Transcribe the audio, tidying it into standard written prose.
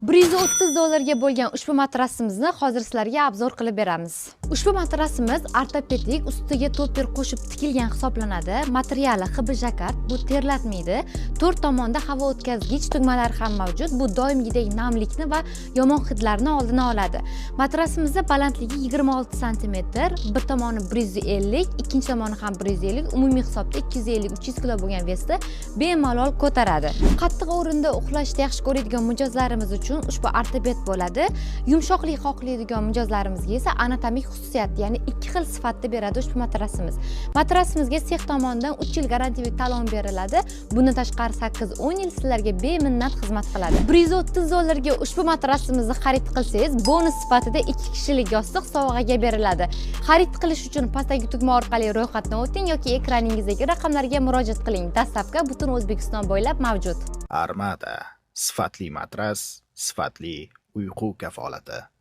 $130 bo'lgan ushbu matrasimizni hozir sizlarga obzor qilib beramiz. Ushbu matrasimiz ortopedik, ustiga toper qo'shib tikilgan hisoblanadi. Materiali xibir jakard, bu terlatmaydi. 4 tomonda havo o'tkazgich tugmalari ham mavjud. Bu doimgidek namlikni va yomon hidlarni oldini oladi. Matrasimizning balandligi 26 cm, bir tomoni 150, ikkinchi tomoni ham 150, umumiy hisobda 250-300 kg bo'lgan vesni bemalol ko'taradi. Qattiq o'rinda uxlashni yaxshi ko'radigan mijozlarimiz uchun ushbu ortoped bo'ladi. Yumshoqlik xohlaydigan mijozlarimizga esa anatomik xususiyat, ya'ni ikki xil sifatda beradi ushbu matrasimız. Matrasimizga sex tomonidan 3 yil garantiyaviy talon beriladi. Bundan tashqari 8-10 yil sizlarga beminnat xizmat qiladi. $130 ga ushbu matrasimizni xarid qilsangiz, bonus sifatida 2 kishilik yostiq sovg'aga beriladi. Xarid qilish uchun pastdagi tugma orqali ro'yxatdan o'ting yoki ekraningizdagi raqamlarga murojaat qiling. Dastlabki butun O'zbekiston bo'ylab mavjud. Armada sifatli matras, sifatli uyqu kafolati.